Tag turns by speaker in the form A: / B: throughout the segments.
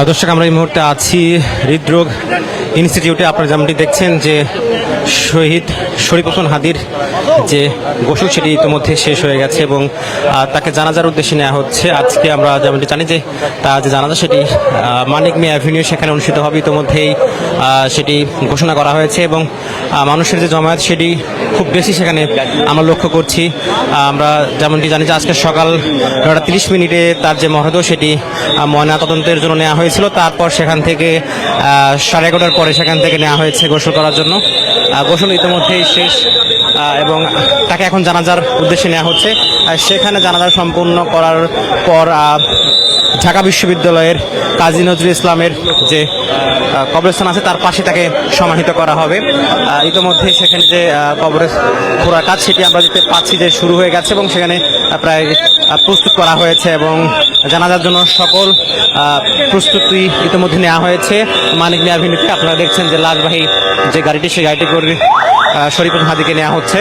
A: দর্শক, আমরা এই মুহূর্তে আছি হৃদরোগ ইনস্টিটিউটে। আপনারা যেমনটি দেখছেন যে শহীদ শরীফ ওসমান হাদির যে গোসল সেটি ইতিমধ্যে শেষ হয়ে গেছে এবং তাকে জানাজার উদ্দেশ্যে নেওয়া হচ্ছে। আজকে আমরা যেমনটি জানি যে তার যে জানাজা সেটি মানিক মিয়া অ্যাভিনিউ সেখানে অনুষ্ঠিত হবে। ইতিমধ্যেই সেটি ঘোষণা করা হয়েছে এবং মানুষের যে জমায়েত সেটি খুব বেশি সেখানে আমরা লক্ষ্য করছি। আমরা যেমনটি জানি যে আজকে সকাল 9:30 তার যে মরদেহ সেটি ময়নাতদন্তের জন্য নেওয়া হয়েছিল। তারপর সেখান থেকে 11:30 পরে সেখান থেকে নেওয়া হয়েছে গোসল করার জন্য। গোসল ইতিমধ্যেই শেষ এবং তাকে এখন জানাজার উদ্দেশ্যে নেওয়া হচ্ছে। সেখানে জানাজা সম্পূর্ণ করার পর ঢাকা বিশ্ববিদ্যালয়ের কাজী নজরুল ইসলামের যে কবরস্থান আছে তার পাশে তাকে সমাহিত করা হবে। ইতিমধ্যে সেখানে যে কবরের খোঁড়ার কাজ সেটি আমরা দেখতে পাচ্ছি যে শুরু হয়ে গেছে এবং সেখানে প্রায় প্রস্তুত করা হয়েছে এবং জানাজার জন্য সকল প্রস্তুতি ইতিমধ্যে নেওয়া হয়েছে। মানিক মিয়া অ্যাভিনিউতে আপনারা দেখছেন যে লাশবাহী যে গাড়িটি সেই গাড়িটি করে শরীফ ওসমান হাদিকে নেওয়া হচ্ছে।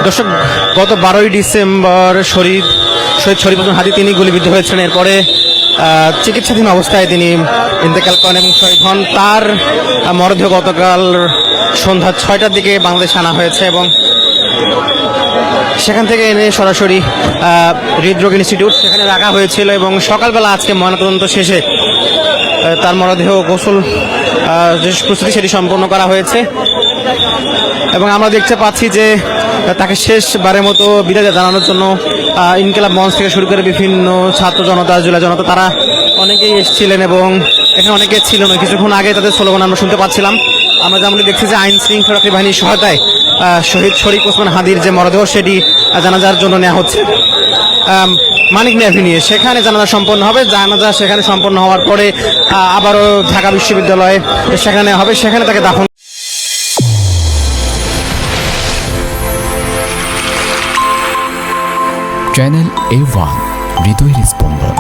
A: দর্শক, গত 12ই ডিসেম্বর শহীদ শরীফ ওসমান হাদি তিনি গুলিবিদ্ধ হয়েছিলেন। এরপরে চিকিৎসাধীন অবস্থায় তিনি ইন্তেকাল করেন এবং শহীদ হন। তার মরদেহ গতকাল সন্ধ্যা 6টার দিকে বাংলাদেশে আনা হয়েছে এবং সেখান থেকে এনে সরাসরি হৃদরোগ ইনস্টিটিউট সেখানে রাখা হয়েছিল এবং সকালবেলা আজকে ময়নাতদন্ত শেষে তার মরদেহ গোসল যে প্রস্তুতি সেটি সম্পন্ন করা হয়েছে এবং আমরা দেখতে পাচ্ছি যে তাকে শেষবারের মতো বিদায় জানানোর জন্য ইনকিলাব মঞ্চ থেকে শুরু করে বিভিন্ন ছাত্র জনতা, জুলাই জনতা তারা অনেকেই এসেছিলেন এবং এখানে অনেকে ছিল না। কিছুক্ষণ আগে তাদের স্লোগান আমরা শুনতে পাচ্ছিলাম। আমরা যেমনটি দেখছি যে আইন শৃঙ্খলা বাহিনীর সহায়তায় শহীদ শরীফ ওসমান হাদির যে মরদেহ সেটি জানাজার জন্য নেওয়া হচ্ছে মানিক মিয়া অ্যাভিনিউ। সেখানে জানাজা সম্পন্ন হবে। জানাজা সেখানে সম্পন্ন হওয়ার পরে আবারও ঢাকা বিশ্ববিদ্যালয়ে সেখানে হবে, সেখানে তাকে দাফন।
B: চ্যানেল A1 হৃদয়ের স্পন্দন।